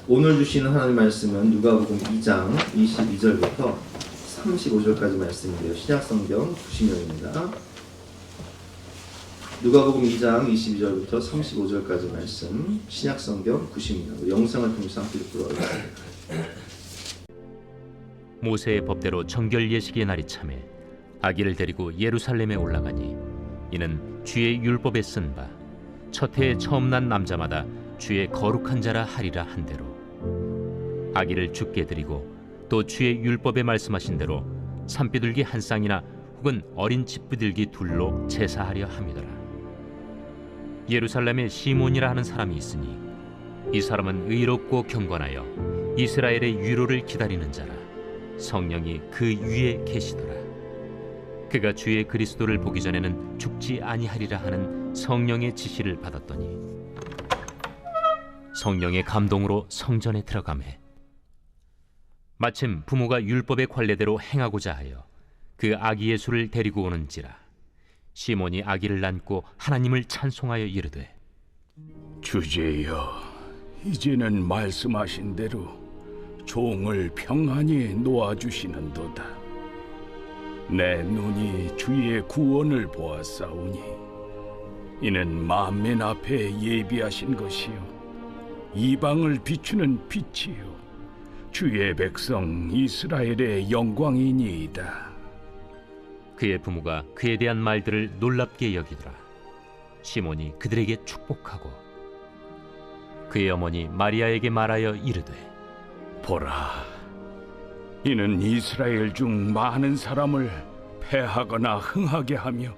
오늘 주시는 하나님의 말씀은 누가복음 2장 22절부터 35절까지 말씀인데요. 신약성경 90년입니다. 누가복음 2장 22절부터 35절까지 말씀, 신약성경 90년. 영상을 통해서 함께 읽도록 하겠습니다. 모세의 법대로 정결 예식의 날이 차매 아기를 데리고 예루살렘에 올라가니 이는 주의 율법에 쓴 바 첫 해에 처음 난 남자마다 주의 거룩한 자라 하리라 한 대로 아기를 주께 드리고 또 주의 율법에 말씀하신 대로 산비둘기 한 쌍이나 혹은 어린 집비둘기 둘로 제사하려 함이더라. 예루살렘에 시몬이라 하는 사람이 있으니 이 사람은 의롭고 경건하여 이스라엘의 위로를 기다리는 자라. 성령이 그 위에 계시더라. 그가 주의 그리스도를 보기 전에는 죽지 아니하리라 하는 성령의 지시를 받았더니 성령의 감동으로 성전에 들어가매 마침 부모가 율법의 관례대로 행하고자 하여 그 아기 예수를 데리고 오는지라. 시몬이 아기를 안고 하나님을 찬송하여 이르되 주제여, 이제는 말씀하신 대로 종을 평안히 놓아주시는도다. 내 눈이 주의 구원을 보았사오니 이는 만민 앞에 예비하신 것이요 이방을 비추는 빛이요 주의 백성 이스라엘의 영광이니이다. 그의 부모가 그에 대한 말들을 놀랍게 여기더라. 시몬이 그들에게 축복하고 그의 어머니 마리아에게 말하여 이르되 보라, 이는 이스라엘 중 많은 사람을 패하거나 흥하게 하며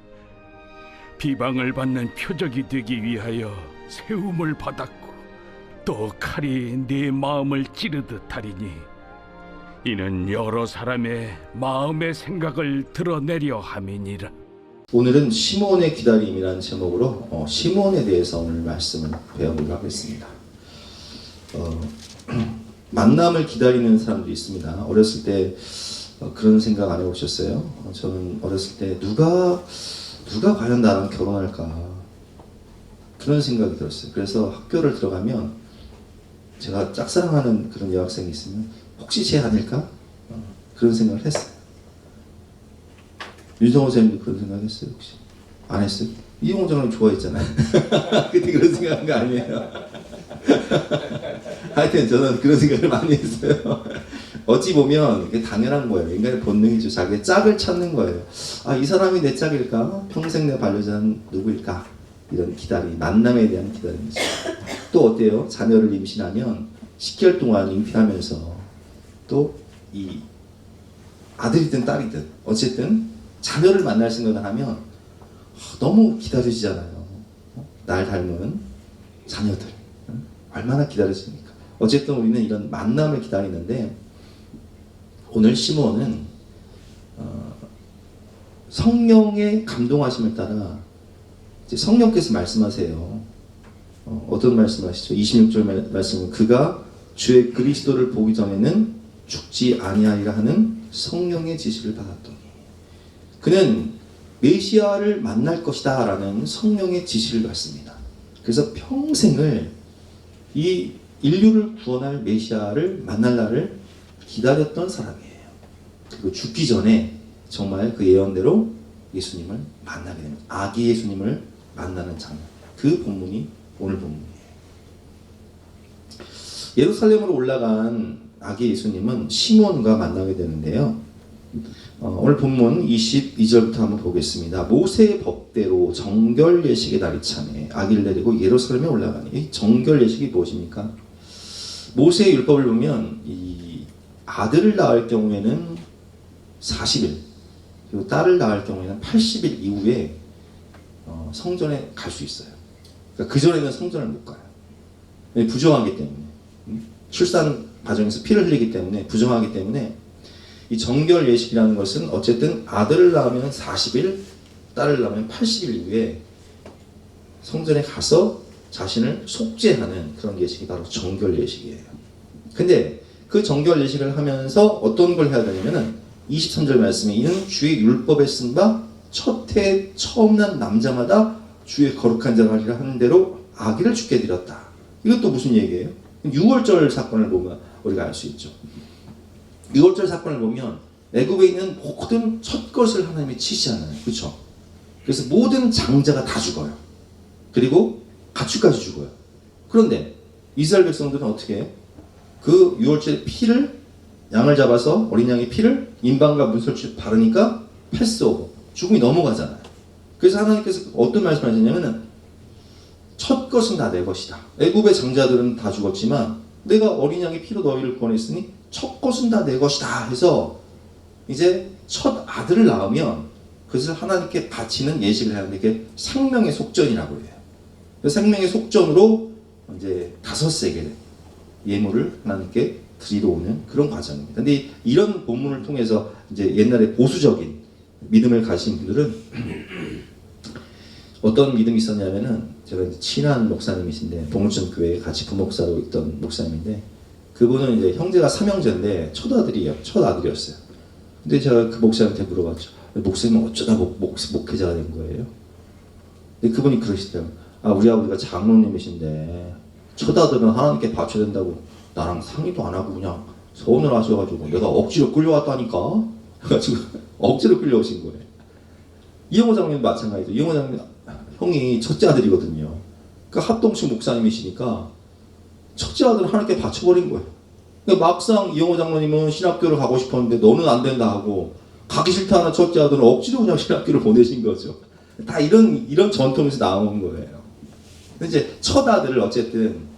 비방을 받는 표적이 되기 위하여 세움을 받았고 또 칼이 네 마음을 찌르듯 하리니 이는 여러 사람의 마음의 생각을 드러내려 함이니라. 오늘은 시몬의 기다림이라는 제목으로 시몬에 대해서 오늘 말씀을 배워보도록 하겠습니다. 만남을 기다리는 사람도 있습니다. 어렸을 때 그런 생각 안 해보셨어요? 저는 어렸을 때 누가 과연 나랑 결혼할까 그런 생각이 들었어요. 그래서 학교를 들어가면 제가 짝사랑하는 그런 여학생이 있으면 혹시 쟤 아닐까? 그런 생각을 했어요. 윤성호 선생님도 그런 생각 했어요? 혹시? 안 했어요? 이용호 장님 좋아했잖아요. 그때 그런 생각한 거 아니에요? 하여튼 저는 그런 생각을 많이 했어요. 어찌 보면 이게 당연한 거예요. 인간의 본능이죠. 자기의 짝을 찾는 거예요. 아, 이 사람이 내 짝일까? 평생 내 반려자는 누구일까? 이런 기다림, 만남에 대한 기다림이죠. 또 어때요? 자녀를 임신하면 10개월 동안 잉태하면서 또 이 아들이든 딸이든 어쨌든 자녀를 만날 생각을 하면 너무 기다려지잖아요. 날 닮은 자녀들 얼마나 기다려집니까? 어쨌든 우리는 이런 만남을 기다리는데 오늘 시몬은 성령의 감동하심을 따라 이제 성령께서 말씀하세요. 어떤 말씀하시죠? 26절 말씀은 그가 주의 그리스도를 보기 전에는 죽지 아니하리라 하는 성령의 지시를 받았더니 그는 메시아를 만날 것이다 라는 성령의 지시를 받습니다. 그래서 평생을 이 인류를 구원할 메시아를 만날 날을 기다렸던 사람이에요. 그리고 죽기 전에 정말 그 예언대로 예수님을 만나게 됩니다. 아기 예수님을 만나는 장면. 그 본문이 오늘 본문이에요. 예루살렘으로 올라간 아기 예수님은 시몬과 만나게 되는데요. 오늘 본문 22절부터 한번 보겠습니다. 모세의 법대로 정결 예식의 날이 차매 아기를 데리고 예루살렘에 올라가니 이 정결 예식이 무엇입니까? 모세의 율법을 보면 이 아들을 낳을 경우에는 40일 그리고 딸을 낳을 경우에는 80일 이후에 성전에 갈 수 있어요. 그러니까 그전에는 성전을 못 가요. 부정하기 때문에 출산 과정에서 피를 흘리기 때문에 부정하기 때문에 이 정결 예식이라는 것은 어쨌든 아들을 낳으면 40일, 딸을 낳으면 80일 이후에 성전에 가서 자신을 속죄하는 그런 예식이 바로 정결 예식이에요. 근데 그 정결 예식을 하면서 어떤 걸 해야 되냐면은 23절 말씀에 이는 주의 율법에 쓴 바 첫 해 처음 난 남자마다 주의 거룩한 자를 하리라 하는 대로 아기를 죽게 드렸다. 이것도 무슨 얘기예요? 유월절 사건을 보면 우리가 알 수 있죠. 유월절 사건을 보면 애굽에 있는 모든 첫 것을 하나님이 치시잖아요. 그렇죠? 그래서 모든 장자가 다 죽어요. 그리고 가축까지 죽어요. 그런데 이스라엘 백성들은 어떻게 해요? 그 유월절 피를 양을 잡아서 어린 양의 피를 인방과 문설주에 바르니까 패스오버 죽음이 넘어가잖아요. 그래서 하나님께서 어떤 말씀하셨냐면은 첫 것은 다 내 것이다. 애굽의 장자들은 다 죽었지만 내가 어린 양의 피로 너희를 구원했으니 첫 것은 다 내 것이다 해서 이제 첫 아들을 낳으면 그것을 하나님께 바치는 예식을 해야 하는데 이게 생명의 속전이라고 해요. 그 생명의 속전으로 이제 5세겔 예물을 하나님께 드리러 오는 그런 과정입니다. 근데 이런 본문을 통해서 이제 옛날에 보수적인 믿음을 가진 분들은 어떤 믿음이 있었냐면은 제가 이제 친한 목사님이신데 동울천 교회에 같이 부목사로 있던 목사님인데 그분은 이제 형제가 3형제인데 첫 아들이었어요. 근데 제가 그 목사님한테 물어봤죠. 목사님은 어쩌다 목회자가 된 거예요? 근데 그분이 그러시더라고요. 우리 아버지가 장로님이신데 첫 아들은 하나님께 바쳐야 된다고 나랑 상의도 안 하고 그냥 서운을 하셔가지고 내가 억지로 끌려왔다니까. 그래가지고 억지로 끌려오신 거예요. 이영호 장로님 마찬가지죠. 이영호 장로님 형이 첫째 아들이거든요. 그러니까 합동식 목사님이시니까 첫째 아들을 하나님께 바쳐버린 거예요. 그러니까 막상 이영호 장로님은 신학교를 가고 싶었는데 너는 안 된다 하고 가기 싫다 하는 첫째 아들은 억지로 그냥 신학교를 보내신 거죠. 다 이런 전통에서 나온 거예요. 근데 이제 첫 아들을 어쨌든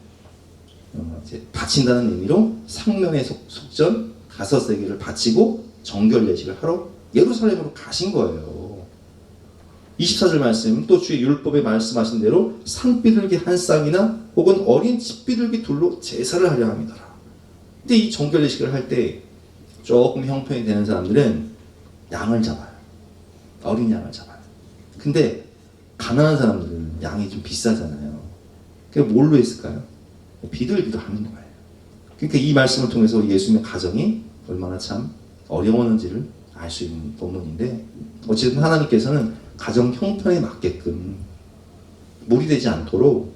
이제 바친다는 의미로 상면의 속전 5세기를 바치고 정결 예식을 하러 예루살렘으로 가신 거예요. 24절 말씀 또 주의 율법에 말씀하신 대로 산비둘기 한 쌍이나 혹은 어린 집비둘기 둘로 제사를 하려 합니다라. 근데 이 정결 예식을 할 때 조금 형편이 되는 사람들은 양을 잡아요. 어린 양을 잡아요. 근데 가난한 사람들은 양이 좀 비싸잖아요. 그러니까 뭘로 했을까요? 비둘기로 하는 거예요. 그러니까 이 말씀을 통해서 예수님의 가정이 얼마나 참 어려웠는지를 알 수 있는 본문인데 어쨌든 하나님께서는 가정 형편에 맞게끔 무리되지 않도록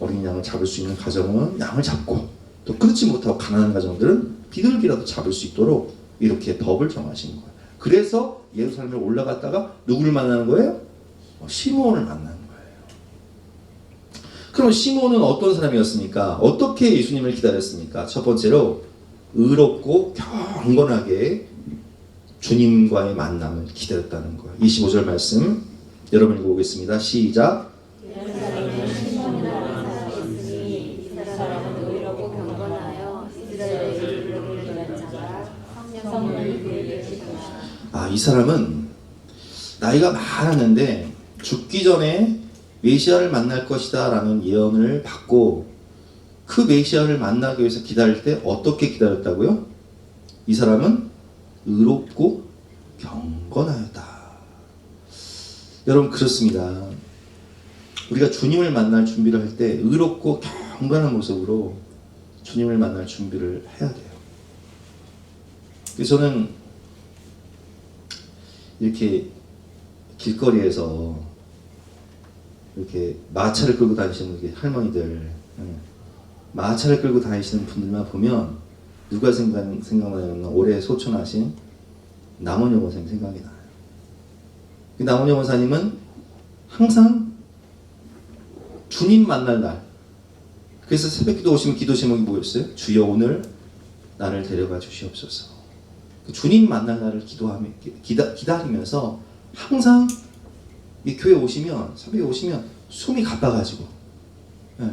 어린 양을 잡을 수 있는 가정은 양을 잡고 또 그렇지 못하고 가난한 가정들은 비둘기라도 잡을 수 있도록 이렇게 법을 정하신 거예요. 그래서 예루살렘에 올라갔다가 누구를 만나는 거예요? 시므온을 만나는 거예요. 그럼 시므온은 어떤 사람이었습니까? 어떻게 예수님을 기다렸습니까? 첫 번째로 의롭고 경건하게 주님과의 만남을 기다렸다는 거예요. 25절 말씀 여러분 읽어보겠습니다. 시작. 이 사람은 나이가 많았는데 죽기 전에 메시아를 만날 것이다 라는 예언을 받고 그 메시아를 만나기 위해서 기다릴 때 어떻게 기다렸다고요? 이 사람은 의롭고 경건하였다. 여러분 그렇습니다. 우리가 주님을 만날 준비를 할 때 의롭고 경건한 모습으로 주님을 만날 준비를 해야 돼요. 그래서 저는 이렇게 길거리에서 이렇게 마차를 끌고 다니시는 할머니들, 마차를 끌고 다니시는 분들만 보면 누가 생각나냐면 올해 소천하신 남원영 원사님 생각이 나요. 남원영 원사님은 항상 주님 만날 날, 그래서 새벽기도 오시면 기도 제목이 뭐였어요? 주여 오늘 나를 데려가 주시옵소서. 주님 만날 날을 기다리면서 항상 이 교회 오시면 새벽에 오시면 숨이 가빠가지고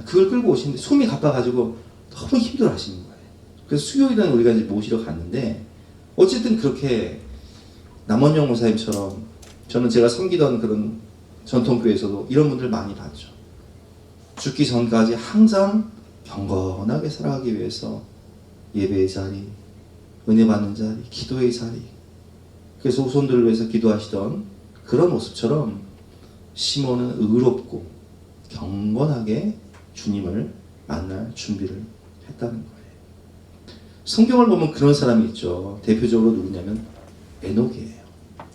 그걸 끌고 오시는데 숨이 가빠가지고 너무 힘들어하시는 거예요. 그래서 수요일에는 우리가 이제 모시러 갔는데 어쨌든 그렇게 남원영 목사님처럼 저는 제가 섬기던 그런 전통교회에서도 이런 분들 많이 봤죠. 죽기 전까지 항상 경건하게 살아가기 위해서 예배의 자리, 은혜 받는 자리, 기도의 자리, 그래서 후손들을 위해서 기도하시던 그런 모습처럼 시몬은 의롭고 경건하게 주님을 만날 준비를 했다는 거예요. 성경을 보면 그런 사람이 있죠. 대표적으로 누구냐면 에녹이에요.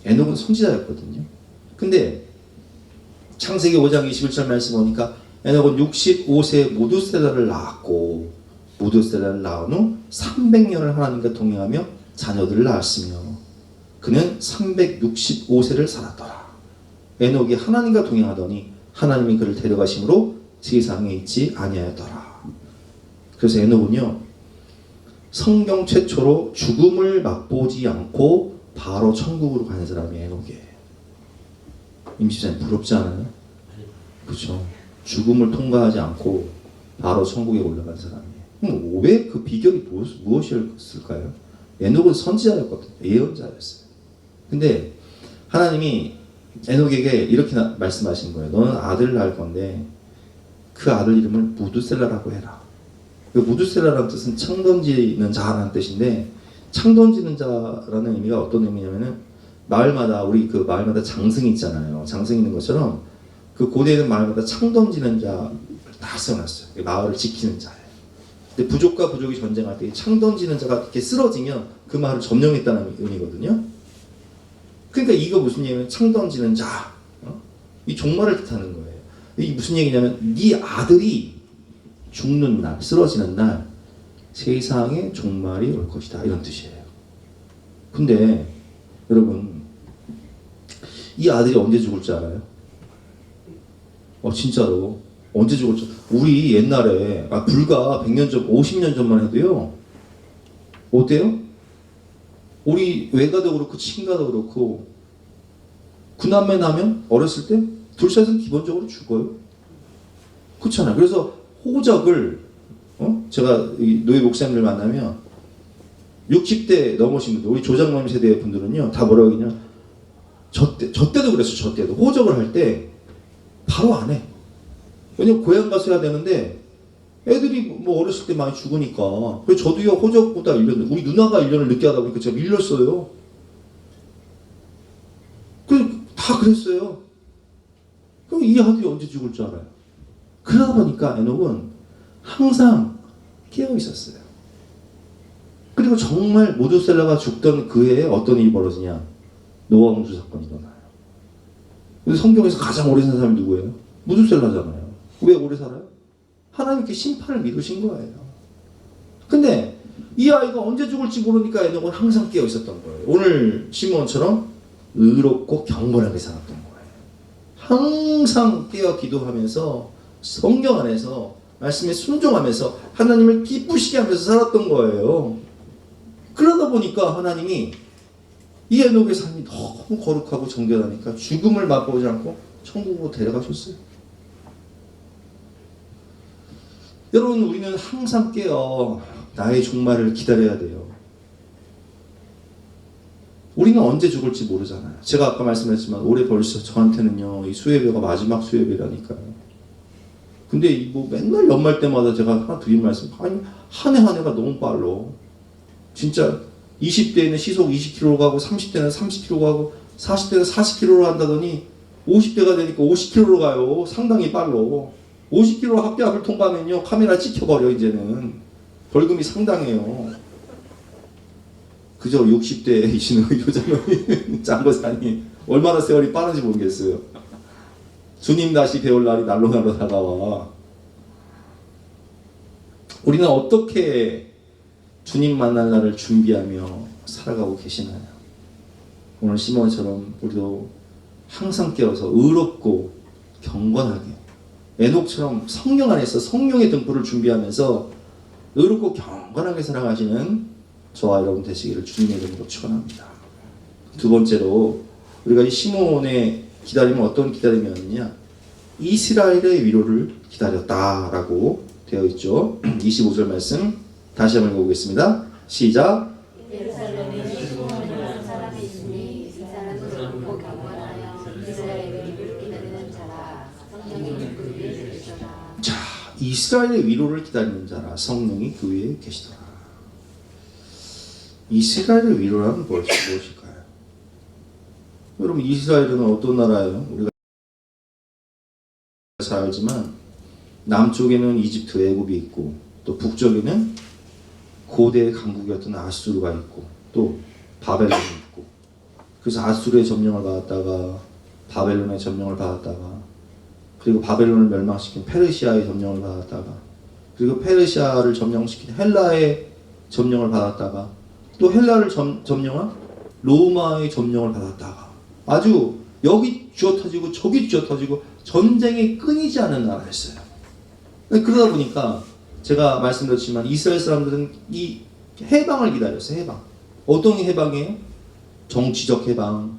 에녹은 선지자였거든요. 근데 창세기 5장 21절 말씀 보니까 에녹은 65세에 모두세다를 낳았고 무드셀라를 낳은 후 300년을 하나님과 동행하며 자녀들을 낳았으며 그는 365세를 살았더라. 에녹이 하나님과 동행하더니 하나님이 그를 데려가심으로 세상에 있지 아니하였더라. 그래서 에녹은요, 성경 최초로 죽음을 맛보지 않고 바로 천국으로 가는 사람이 에녹이에요. 임시자님 부럽지 않아요? 그렇죠. 죽음을 통과하지 않고 바로 천국에 올라간 사람이에요. 왜 그 비결이 무엇이었을까요? 에녹은 선지자였거든요. 예언자였어요. 근데 하나님이 에녹에게 이렇게 말씀하신 거예요. 너는 아들을 낳을 건데 그 아들 이름을 무드셀라라고 해라. 그 무드셀라라는 뜻은 창 던지는 자라는 뜻인데, 창 던지는 자라는 의미가 어떤 의미냐면은 마을마다, 우리 그 마을마다 장승이 있잖아요. 장승이 있는 것처럼 그 고대에는 마을마다 창 던지는 자를 다 세워놨어요. 마을을 지키는 자예요. 근데 부족과 부족이 전쟁할 때 창 던지는 자가 이렇게 쓰러지면 그 마을을 점령했다는 의미거든요. 그러니까 이거 무슨 얘기냐면 창 던지는 자, 이 종말을 뜻하는 거예요. 이게 무슨 얘기냐면 네 아들이 죽는 날, 쓰러지는 날 세상에 종말이 올 것이다, 이런 뜻이에요. 근데 여러분, 이 아들이 언제 죽을 줄 알아요? 진짜로 언제 죽을 줄, 우리 옛날에 불과 100년 전, 50년 전만 해도요, 어때요? 우리 외가도 그렇고 친가도 그렇고 구남매 나면 어렸을 때 둘셋은 기본적으로 죽어요. 그렇잖아요. 그래서 호적을, 제가 노예 목사님들 만나면 60대 넘으신 분들, 우리 조장님 세대 분들은요, 다 뭐라고 하냐, 저 때도 그랬어요. 저 때도 호적을 할 때 바로 안 해. 왜냐면 고향 가서 해야 되는데 애들이 뭐 어렸을 때 많이 죽으니까. 그래서 저도요, 호적보다 1년, 우리 누나가 1년을 늦게 하다 보니까 제가 밀렸어요. 다 그랬어요. 그럼 이 아들이 언제 죽을 줄 알아요? 그러다 보니까 에녹은 항상 깨어 있었어요. 그리고 정말 무드셀라가 죽던 그 해에 어떤 일이 벌어지냐? 노아 홍수 사건이 일어나요. 근데 성경에서 가장 오래 산 사람이 누구예요? 무드셀라잖아요. 왜 오래 살아요? 하나님께 심판을 미루신 거예요. 근데 이 아이가 언제 죽을지 모르니까 에녹은 항상 깨어 있었던 거예요. 오늘 시므온처럼 의롭고 경건하게 살았던 거예요. 항상 깨어 기도하면서 성경 안에서 말씀에 순종하면서 하나님을 기쁘시게 하면서 살았던 거예요. 그러다 보니까 하나님이 이 에녹의 삶이 너무 거룩하고 정결하니까 죽음을 맛보지 않고 천국으로 데려가셨어요. 여러분, 우리는 항상 깨어 나의 종말을 기다려야 돼요. 우리는 언제 죽을지 모르잖아요. 제가 아까 말씀했지만 올해 벌써 저한테는요, 이 수혜배가 마지막 수혜배라니까요. 근데 뭐 맨날 연말 때마다 제가 하나 드린 말씀, 아니 한 해 한 해가 너무 빨라. 진짜 20대에는 시속 20km로 가고 30대는 30km로 가고 40대는 40km로 한다더니 50대가 되니까 50km로 가요. 상당히 빨라. 50km 학교 앞을 통과하면요, 카메라 찍혀버려. 이제는 벌금이 상당해요. 그저 60대이신 의료자님이 짠거사니 얼마나 세월이 빠른지 모르겠어요. 주님 다시 배울 날이 날로 다가와. 우리는 어떻게 주님 만날 날을 준비하며 살아가고 계시나요? 오늘 시몬처럼 우리도 항상 깨어서 의롭고 경건하게, 에녹처럼 성령 안에서 성령의 등불을 준비하면서 의롭고 경건하게 살아가시는 저와 여러분 되시기를 주님의 이름으로 축원합니다. 두 번째로, 우리가 이 시몬의 기다림은 어떤 기다림이었느냐? 이스라엘의 위로를 기다렸다라고 되어 있죠. 25절 말씀 다시 한번 읽어보겠습니다. 시작. 예루살렘에 시몬이라는 사람이 있으니 이 사람은 의롭고 경건하여 이스라엘의 위로를 기다리는 자라. 성령이 그 위에 계시더라. 자, 이스라엘의 위로를 기다리는 자라. 성령이 그 위에 계시더라. 이스라엘의 위로란 무엇일까요? 여러분, 이스라엘은 어떤 나라예요? 우리가 잘 알지만 남쪽에는 이집트, 애굽이 있고, 또 북쪽에는 고대 강국이었던 아수르가 있고, 또 바벨론이 있고. 그래서 아수르의 점령을 받았다가 바벨론의 점령을 받았다가, 그리고 바벨론을 멸망시킨 페르시아의 점령을 받았다가, 그리고 페르시아를 점령시킨 헬라의 점령을 받았다가 또 헬라를 점령한 로마의 점령을 받았다가 아주 여기 쥐어터지고 저기 쥐어터지고 전쟁이 끊이지 않는 나라였어요. 그러다 보니까 제가 말씀드렸지만 이스라엘 사람들은 이 해방을 기다렸어요. 해방. 어떤 해방이에요? 정치적 해방,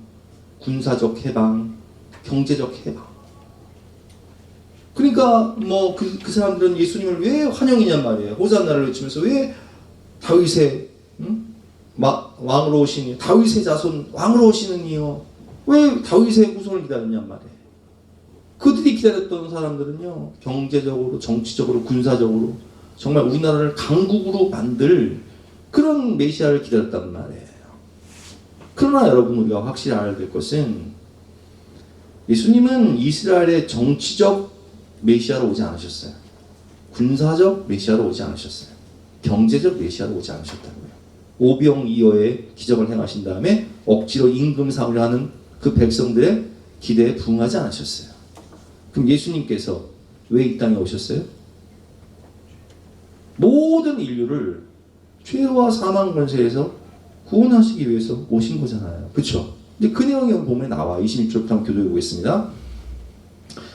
군사적 해방, 경제적 해방. 그러니까 뭐 그 사람들은 예수님을 왜 환영이냔 말이에요. 호산나를 외치면서 왜 다윗의 왕으로 오시니 다윗의 자손 왕으로 오시는 이요 왜 다윗의 후손을 기다렸냔 말이에요. 그들이 기다렸던 사람들은요 경제적으로 정치적으로 군사적으로 정말 우리나라를 강국으로 만들 그런 메시아를 기다렸단 말이에요. 그러나 여러분 우리가 확실히 알아야 될 것은 예수님은 이스라엘의 정치적 메시아로 오지 않으셨어요. 군사적 메시아로 오지 않으셨어요. 경제적 메시아로 오지 않으셨다고요. 오병이어의 기적을 행하신 다음에 억지로 임금 사업을 하는 그 백성들의 기대에 부응하지 않으셨어요. 그럼 예수님께서 왜 이 땅에 오셨어요? 모든 인류를 죄와 사망 권세에서 구원하시기 위해서 오신 거잖아요. 그렇죠? 이제 그 내용이 보면 나와. 26절부터 한번 교도해 보겠습니다.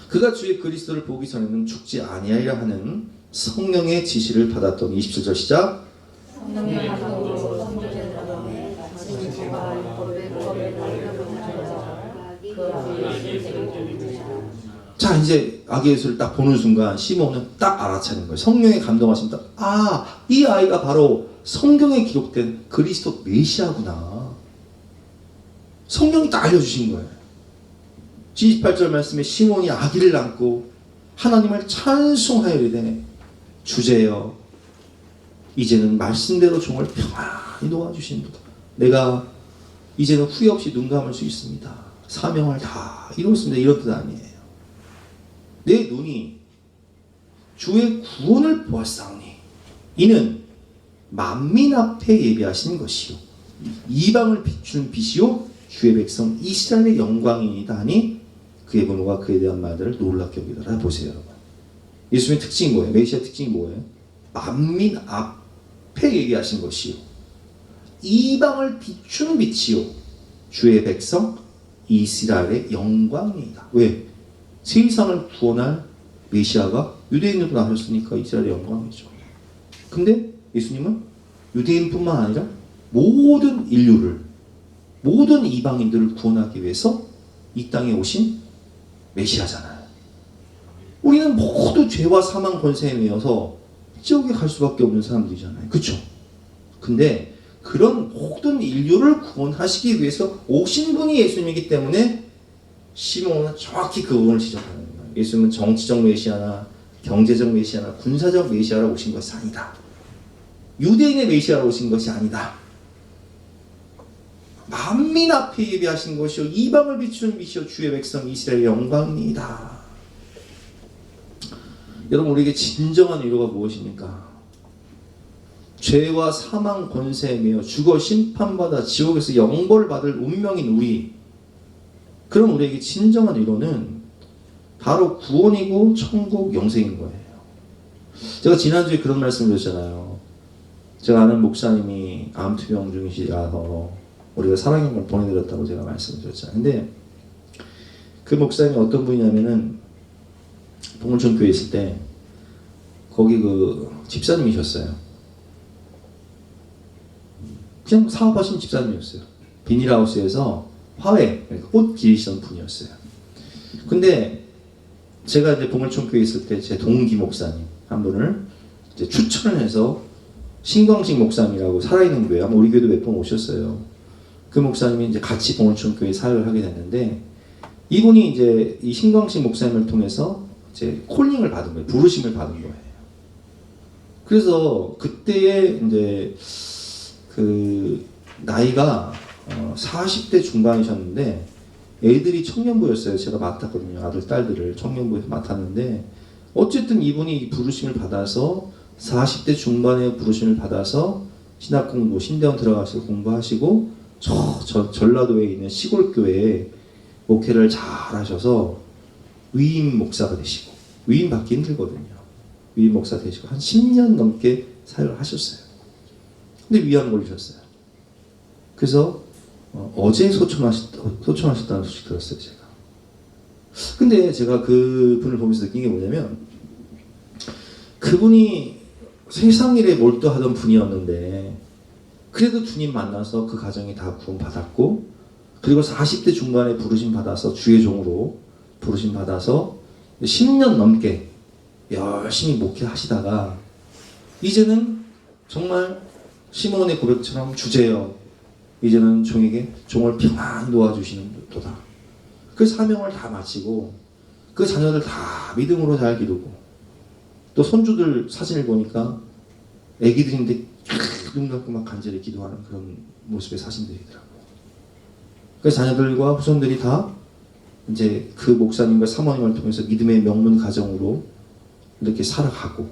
그가 주의 그리스도를 보기 전에는 죽지 아니하리라 하는 성령의 지시를 받았던 27절 시작. 성령의 감동으로 성전에 들어가매 마침 저가 법에 자 이제 아기 예수를 딱 보는 순간 시몬은 딱 알아차린 거예요. 성령의 감동하심 딱 이 아이가 바로 성경에 기록된 그리스도 메시아구나. 성령이 딱 알려주신 거예요. 28절 말씀에 시몬이 아기를 안고 하나님을 찬송하여리되 주제여 이제는 말씀대로 종을 평안히 놓아주신도다. 내가 이제는 후회 없이 눈 감을 수 있습니다. 사명을 다 이루었습니다. 이런 뜻 아니에요. 내 눈이 주의 구원을 보았사오니 이는 만민 앞에 예비하신 것이요 이방을 비추는 빛이요 주의 백성 이스라엘의 영광이니이다 하니 그의 부모가 그에 대한 말들을 놀랍게 여기더라. 보세요 여러분. 예수님의 특징이 뭐예요? 메시아 특징이 뭐예요? 만민 앞에 얘기하신 것이요 이방을 비추는 빛이요 주의 백성 이스라엘의 영광이다. 왜? 세상을 구원할 메시아가 유대인으로 나셨으니까 이스라엘의 영광이죠. 근데 예수님은 유대인뿐만 아니라 모든 인류를 모든 이방인들을 구원하기 위해서 이 땅에 오신 메시아잖아요. 우리는 모두 죄와 사망 권세에 매여서 지옥에 갈 수밖에 없는 사람들이잖아요. 그렇죠? 근데 그런 모든 인류를 구원하시기 위해서 오신 분이 예수님이기 때문에 시몬은 정확히 그 부분을 지적하는 거예요. 예수님은 정치적 메시아나 경제적 메시아나 군사적 메시아로 오신 것이 아니다. 유대인의 메시아로 오신 것이 아니다. 만민 앞에 예비하신 것이요 이방을 비추는 빛이요 주의 백성 이스라엘의 영광이다. 여러분 우리에게 진정한 위로가 무엇입니까? 죄와 사망 권세에 매여 죽어 심판받아 지옥에서 영벌을 받을 운명인 우리, 그런 우리에게 진정한 위로는 바로 구원이고 천국 영생인 거예요. 제가 지난주에 그런 말씀을 드렸잖아요. 제가 아는 목사님이 암투병 중이시라서 우리가 사랑형을 보내드렸다고 제가 말씀을 드렸잖아요. 근데 그 목사님이 어떤 분이냐면은 동물촌 교회 있을 때 거기 그 집사님이셨어요. 그냥 사업하신 집사님이었어요. 비닐하우스에서 화훼, 그러니까 꽃 기르시던 분이었어요. 근데 제가 이제 동물촌 교회 있을 때 제 동기 목사님 한 분을 이제 추천을 해서 신광식 목사님이라고 살아있는 교회, 아마 우리 교회도 몇 번 오셨어요. 그 목사님이 이제 같이 동물촌 교회 사역을 하게 됐는데 이분이 이제 이 신광식 목사님을 통해서 이제 콜링을 받은 거예요. 부르심을 받은 거예요. 그래서 그때에 이제 그 나이가 40대 중반이셨는데 애들이 청년부였어요. 제가 맡았거든요. 아들, 딸들을 청년부에서 맡았는데 어쨌든 이분이 부르심을 받아서 40대 중반에 부르심을 받아서 신학 공부, 신대원 들어가서 공부하시고 저 전라도에 있는 시골교회에 목회를 잘 하셔서 위임 목사가 되시고, 위임 받기 힘들거든요. 위임 목사 되시고 한 10년 넘게 사역을 하셨어요. 근데 위암 걸리셨어요. 그래서 어제 소천하셨다는 소식 들었어요, 제가. 근데 제가 그 분을 보면서 느낀 게 뭐냐면, 그분이 세상 일에 몰두하던 분이었는데, 그래도 주님 만나서 그 가정이 다 구원받았고, 그리고 40대 중반에 부르심 받아서 주의 종으로 부르심 받아서 10년 넘게 열심히 목회하시다가, 이제는 정말 시몬의 고백처럼 주제여, 이제는 종을 평안히 놓아주시는 도다. 그 사명을 다 마치고 그 자녀들 다 믿음으로 잘 기르고, 또 손주들 사진을 보니까 애기들인데 눈 감고 막 간절히 기도하는 그런 모습의 사진들이더라고요. 그 자녀들과 후손들이 다 이제 그 목사님과 사모님을 통해서 믿음의 명문 가정으로 이렇게 살아가고,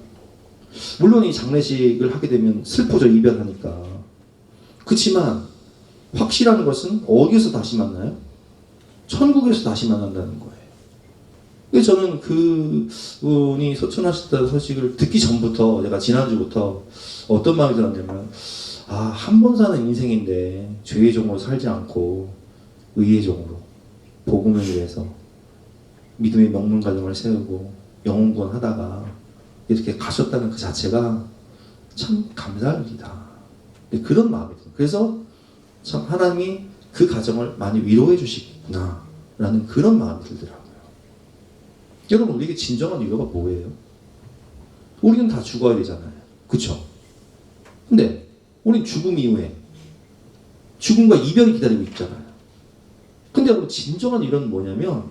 물론 이 장례식을 하게 되면 슬프죠, 이별하니까. 그렇지만 확실한 것은 어디에서 다시 만나요? 천국에서 다시 만난다는 거예요. 그래서 저는 그 분이 소천하셨다는 소식을 듣기 전부터, 제가 지난주부터 어떤 마음이 들었냐면, 한 번 사는 인생인데 죄의 종으로 살지 않고 의의 종으로 복음을 위해서 믿음의 명문 가정을 세우고 영혼구원 하다가 이렇게 가셨다는 그 자체가 참 감사할 일이다. 그런 마음이 들어요. 그래서 참 하나님이 그 가정을 많이 위로해 주시구나 라는 그런 마음이 들더라고요. 여러분, 우리에게 진정한 위로가 뭐예요? 우리는 다 죽어야 되잖아요. 그쵸? 근데 우린 죽음 이후에 죽음과 이별이 기다리고 있잖아요. 근데 여러분, 진정한 위로는 뭐냐면,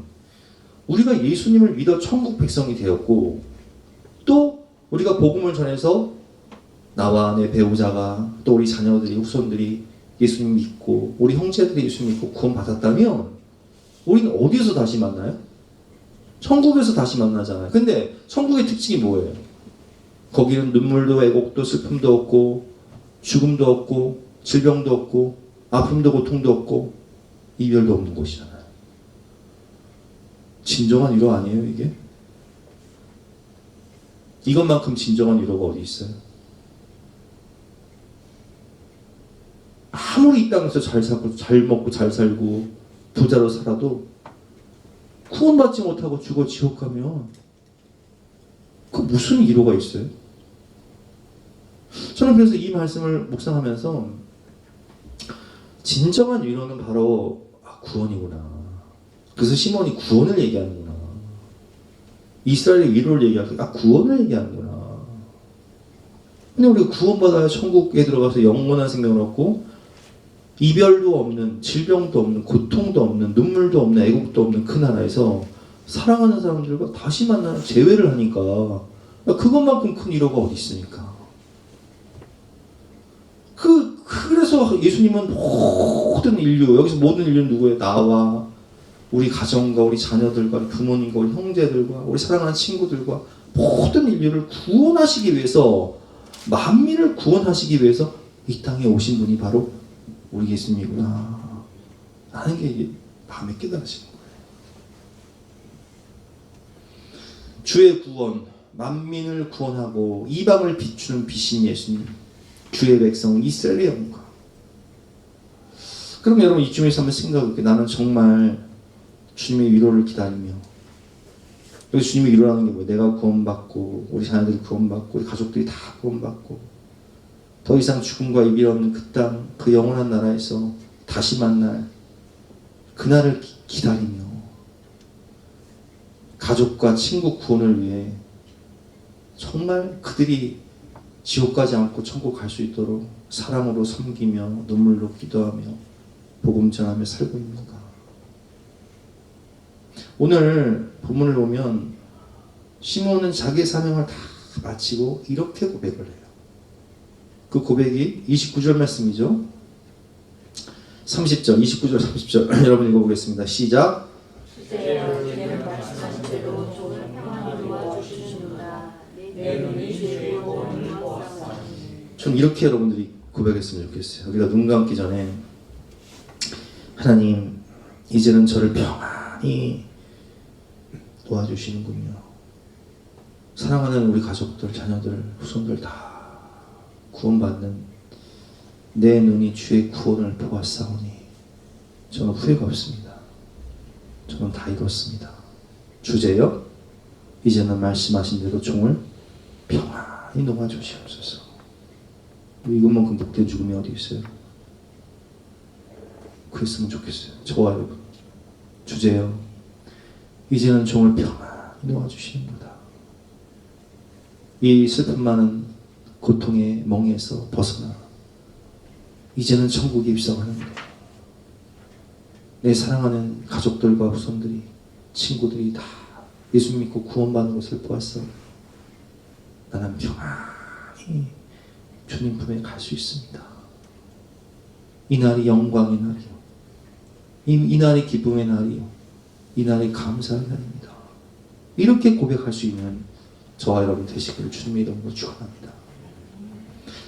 우리가 예수님을 믿어 천국 백성이 되었고, 또 우리가 복음을 전해서 나와 내 배우자가, 또 우리 자녀들이, 후손들이 예수님 믿고, 우리 형제들이 예수님 믿고 구원 받았다면, 우리는 어디에서 다시 만나요? 천국에서 다시 만나잖아요. 근데 천국의 특징이 뭐예요? 거기는 눈물도 왜곡도 슬픔도 없고, 죽음도 없고, 질병도 없고, 아픔도 고통도 없고, 이별도 없는 곳이잖아요. 진정한 위로 아니에요, 이게? 이것만큼 진정한 위로가 어디 있어요? 아무리 이 땅에서 잘 살고 잘 먹고 잘 살고 부자로 살아도 구원받지 못하고 죽어 지옥 가면 그 무슨 위로가 있어요? 저는 그래서 이 말씀을 묵상하면서 진정한 위로는 바로 구원이구나. 그래서 시몬이 구원을 얘기하는구나. 이스라엘의 위로를 얘기할 때 구원을 얘기하는구나. 근데 우리가 구원받아야 천국에 들어가서 영원한 생명을 얻고, 이별도 없는, 질병도 없는, 고통도 없는, 눈물도 없는, 애국도 없는 그 나라에서 사랑하는 사람들과 다시 만나는 재회를 하니까 그것만큼 큰 위로가 어디 있습니까? 그래서 예수님은 모든 인류, 여기서 모든 인류는 누구예요? 나와 우리 가정과 우리 자녀들과 우리 부모님과 우리 형제들과 우리 사랑하는 친구들과 모든 인류를 구원하시기 위해서, 만민을 구원하시기 위해서 이 땅에 오신 분이 바로 우리 예수님이구나 하는 게 마음에 깨달으시는 거예요. 주의 구원, 만민을 구원하고 이방을 비추는 빛인 예수님, 주의 백성 이스라엘의 영광. 그럼 여러분, 이쯤에서 한번 생각해볼게요. 나는 정말 주님의 위로를 기다리며, 여기 주님의 위로라는 게 뭐예요? 내가 구원받고 우리 자녀들이 구원받고 우리 가족들이 다 구원받고 더 이상 죽음과 이별 없는 그 땅, 그 영원한 나라에서 다시 만날 그날을 기다리며, 가족과 친구 구원을 위해 정말 그들이 지옥 가지 않고 천국 갈 수 있도록 사랑으로 섬기며 눈물로 기도하며 복음 전하며 살고 있는가. 오늘 본문을 보면 시몬은 자기의 사명을 다 마치고 이렇게 고백을 해요. 그 고백이 29절 말씀이죠. 30절, 29절, 30절 여러분 읽어보겠습니다. 시작. 주제여 말씀하신 대로 종을 평안히 도와주시는가. 내 눈이 죄의 보험을 보았사오니. 전 이렇게 여러분들이 고백했으면 좋겠어요. 우리가 눈 감기 전에, 하나님 이제는 저를 평안히 도와주시는군요. 사랑하는 우리 가족들, 자녀들, 후손들 다 구원받는 내 눈이 주의 구원을 보았사오니 저는 후회가 없습니다. 저는 다 이뤘습니다. 주제여 이제는 말씀하신 대로 종을 평안히 놓아주시옵소서. 이것만큼 복된 죽음이 어디 있어요? 그랬으면 좋겠어요. 저와 여러분. 주제여 이제는 종을 평안히 놓아주시는구나. 이 슬픔 많은 고통의 멍에서 벗어나 이제는 천국에 입성하는데 내 사랑하는 가족들과 후손들이 친구들이 다 예수 믿고 구원받는 것을 보았어. 나는 평안히 주님 품에 갈 수 있습니다. 이 날이 영광의 날이요. 이 날이 기쁨의 날이요. 이 날이 감사의 날입니다. 이렇게 고백할 수 있는 저와 여러분 되시기를 주님의 이름으로 축원합니다.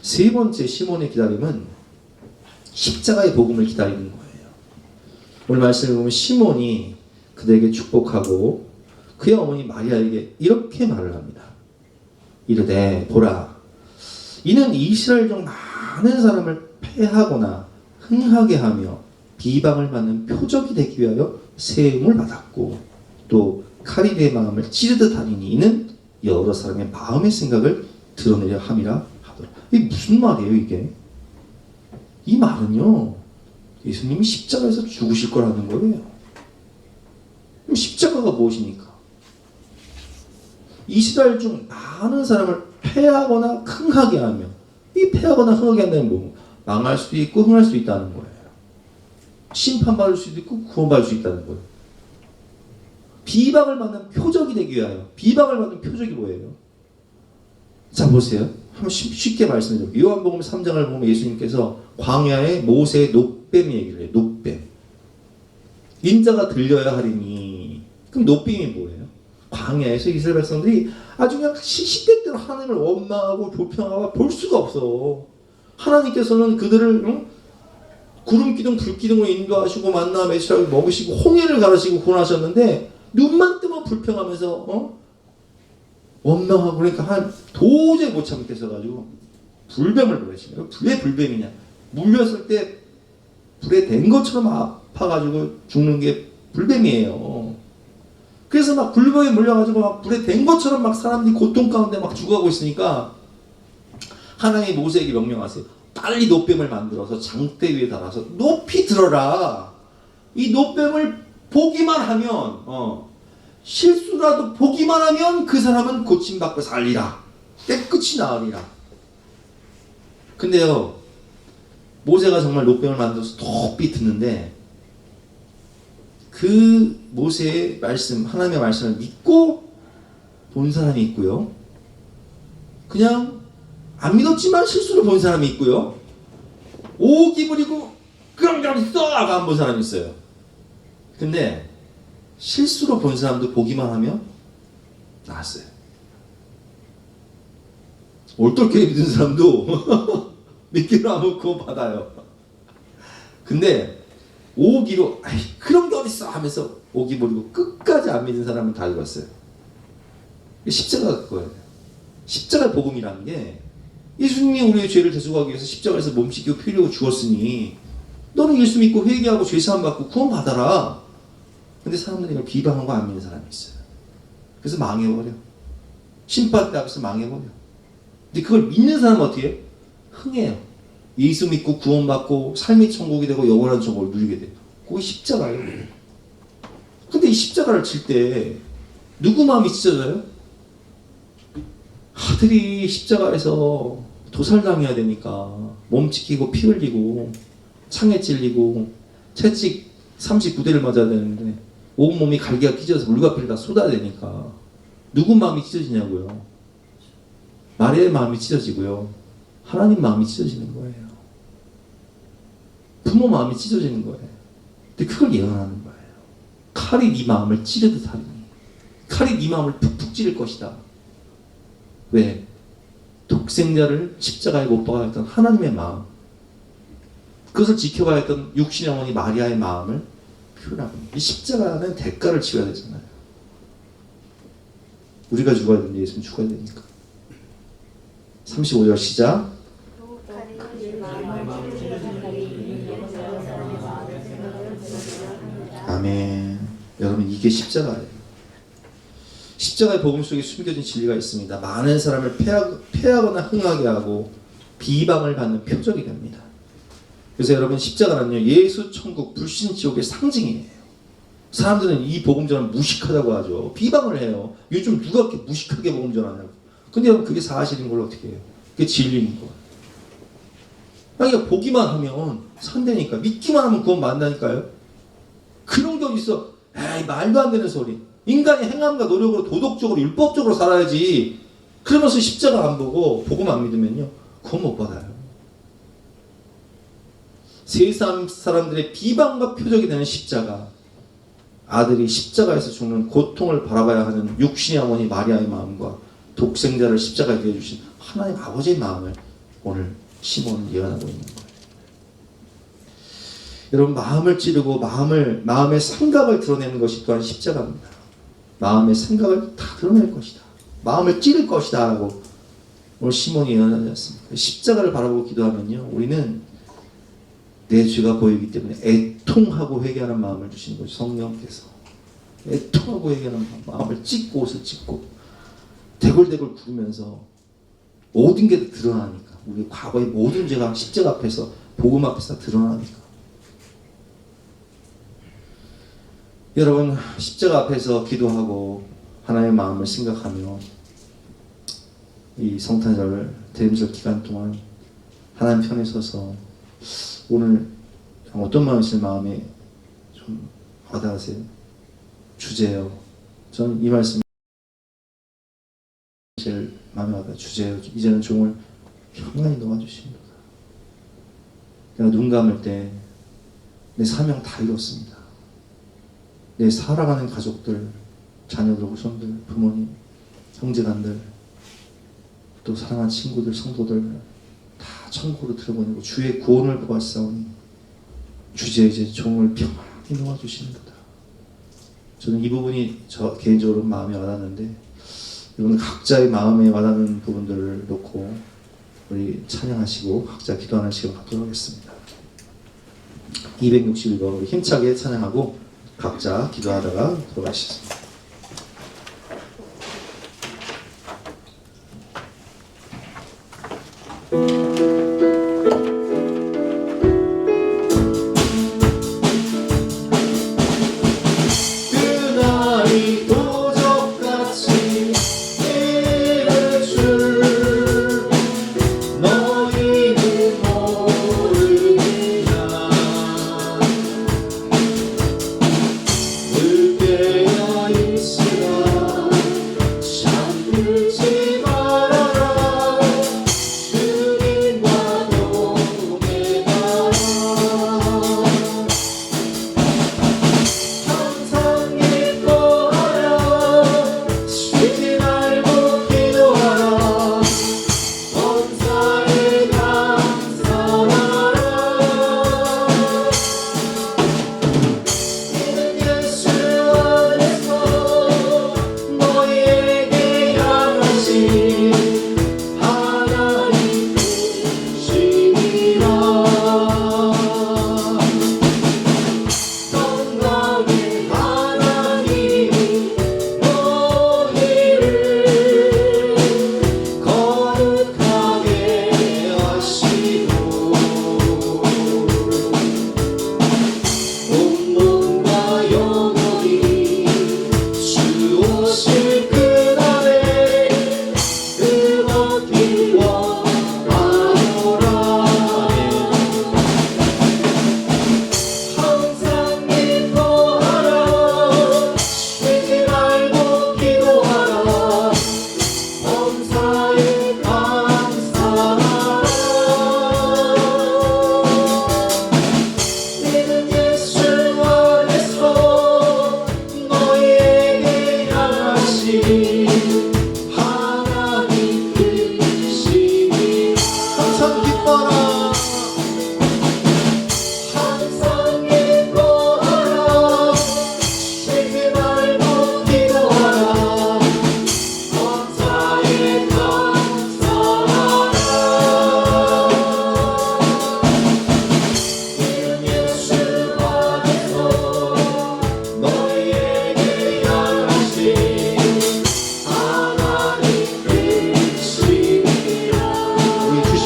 세 번째 시몬의 기다림은 십자가의 복음을 기다리는 거예요. 오늘 말씀을 보면 시몬이 그들에게 축복하고 그의 어머니 마리아에게 이렇게 말을 합니다. 이르되 보라 이는 이스라엘 중 많은 사람을 패하거나 흥하게 하며 비방을 받는 표적이 되기 위하여 세움을 받았고 또 칼이 내 마음을 찌르듯 하니니 이는 여러 사람의 마음의 생각을 드러내려 함이라 하더라. 이게 무슨 말이에요 이게? 이 말은요 예수님이 십자가에서 죽으실 거라는 거예요. 그럼 십자가가 무엇입니까? 이스라엘 중 많은 사람을 패하거나 흥하게 하며 이 패하거나 흥하게 한다는 뭐 망할 수도 있고 흥할 수도 있다는 거예요. 심판받을 수도 있고 구원받을 수 있다는 거예요. 비방을 받는 표적이 되기 위하여. 비방을 받는 표적이 뭐예요? 자 보세요. 한번 쉽게 말씀드려요. 요한복음 3장을 보면 예수님께서 광야에 모세의 노뱀 얘기를 해요. 노뱀. 인자가 들려야 하리니. 그럼 노뱀이 뭐예요? 광야에서 이스라엘 백성들이 아주 그냥 시시때때로 하나님을 원망하고 불평하고 볼 수가 없어. 하나님께서는 그들을 구름 기둥 불 기둥으로 인도하시고 만나 메시라고 먹으시고 홍해를 가르시고 구원하셨는데 눈만 뜨면 불평하면서 원망하고 그러니까 도저히 못 참겠어 가지고 불뱀을 보내신 거예요. 왜 불뱀이냐? 물렸을 때 불에 댄 것처럼 아파가지고 죽는 게 불뱀이에요. 그래서 막 불뱀에 물려가지고 막 불에 댄 것처럼 막 사람들이 고통 가운데 막 죽어가고 있으니까 하나님이 모세에게 명령하세요. 빨리 노뱀을 만들어서 장대 위에 달아서 높이 들어라. 이 노뱀을 보기만 하면 실수라도 보기만 하면 그 사람은 고침받고 살리라. 깨끗이 나으리라. 근데요 모세가 정말 노뱀을 만들어서 높이 듣는데 그 모세의 말씀 하나님의 말씀을 믿고 본 사람이 있고요. 그냥 안 믿었지만 실수로 본 사람이 있고요. 오기 부리고 그럼 있어 하고 안 본 사람이 있어요. 근데 실수로 본 사람도 보기만 하면 나았어요. 올떨게 믿은 사람도 믿기로 하면 구원 받아요. 근데 오기로 아이 그런 게 어딨어 하면서 오기 부리고 끝까지 안 믿는 사람은 다 읽었어요. 십자가가 그거예요. 십자가 복음이라는 게 예수님이 우리의 죄를 대속하기 위해서 십자가에서 몸 씻기고 피 흘리고 죽었으니 너는 예수 믿고 회개하고 죄사함 받고 구원 받아라. 근데 사람들이 이걸 비방하고 안 믿는 사람이 있어요. 그래서 망해버려. 심판 앞에서 망해버려. 근데 그걸 믿는 사람은 어떻게 해요? 흥해요. 예수 믿고 구원 받고 삶의 천국이 되고 영원한 천국을 누리게 돼요. 그게 십자가예요. 근데 이 십자가를 칠 때 누구 마음이 찢어져요? 아들이 십자가에서 도살당해야 되니까 몸 지키고 피 흘리고 창에 찔리고 채찍 39대를 맞아야 되는데 온몸이 갈기가 찢어서 물과 피를 다 쏟아야 되니까 누구 마음이 찢어지냐고요? 마리아의 마음이 찢어지고요. 하나님 마음이 찢어지는 거예요. 부모 마음이 찢어지는 거예요. 근데 그걸 예언하는 거예요. 칼이 네 마음을 찌르듯 하리니 칼이 네 마음을 푹푹 찌를 것이다. 왜? 독생자를 십자가에 못 박아 했던 하나님의 마음, 그것을 지켜가야 했던 육신의 어머니 마리아의 마음을 표현하고 이 십자가는 대가를 치러야 되잖아요. 우리가 죽어야 되는데 예수님 죽어야 되니까. 35절 시작. 아멘. 여러분 이게 십자가예요. 십자가의 복음 속에 숨겨진 진리가 있습니다. 많은 사람을 패하거나 흥하게 하고 비방을 받는 표적이 됩니다. 그래서 여러분 십자가는요 예수 천국 불신 지옥의 상징이에요. 사람들은 이 복음 전을 무식하다고 하죠. 비방을 해요. 요즘 누가 그렇게 무식하게 복음 전하냐고. 근데 여러분 그게 사실인 걸 어떻게 해요? 그게 진리인 거예요. 그러니까 보기만 하면 산다니까. 믿기만 하면 구원 받는다니까요. 그런 게 어딨어. 에이 말도 안 되는 소리. 인간이 행함과 노력으로 도덕적으로 율법적으로 살아야지. 그러면서 십자가 안 보고 복음 안 믿으면요 구원 못 받아요. 세상 사람들의 비방과 표적이 되는 십자가. 아들이 십자가에서 죽는 고통을 바라봐야 하는 육신의 어머니 마리아의 마음과 독생자를 십자가에 대해주신 하나님 아버지의 마음을 오늘 시몬은 예언하고 있는 거예요. 여러분 마음을 찌르고 마음의 생각을 드러내는 것이 또한 십자가입니다. 마음의 생각을 다 드러낼 것이다. 마음을 찌를 것이다 라고 오늘 시몬이 예언하지 않습니까? 십자가를 바라보고 기도하면요 우리는 내 죄가 보이기 때문에 애통하고 회개하는 마음을 주시는 거죠. 성령께서 애통하고 회개하는 마음을 찢고 옷을 찢고 대굴대굴 구르면서 모든 게 드러나니까 우리 과거의 모든 죄가 십자가 앞에서 복음 앞에서 드러나니까 여러분 십자가 앞에서 기도하고 하나님의 마음을 생각하며 이 성탄절 대림절 기간 동안 하나님 편에 서서 오늘 어떤 마음이신 마음에 좀 와닿으세요? 주제요. 저는 이 말씀 제일 마음에 와닿아요. 주제요. 이제는 종을 평안히 놓아주십니다. 내가 눈 감을 때 내 사명 다 이뤘습니다. 내 살아가는 가족들, 자녀들, 후손들, 부모님, 형제간들, 또 사랑하는 친구들, 성도들 다 천국으로 들어보내고 주의 구원을 보았사오니 주제 이제 종을 평안히 놓아주시는도다. 저는 이 부분이 저 개인적으로 마음에 와닿는데 여러분 각자의 마음에 와닿는 부분들을 놓고 우리 찬양하시고 각자 기도하는 시간 갖도록 하겠습니다. 261번 우리 힘차게 찬양하고 각자 기도하다가 들어가시겠습니다. 그날이 도적같이 이를 줄 너희는 모르느냐 을 깨어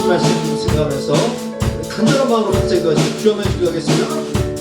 주신 말씀 생각하면서 간절한 마음으로 갑자기 주여 한번 주기하겠습니다.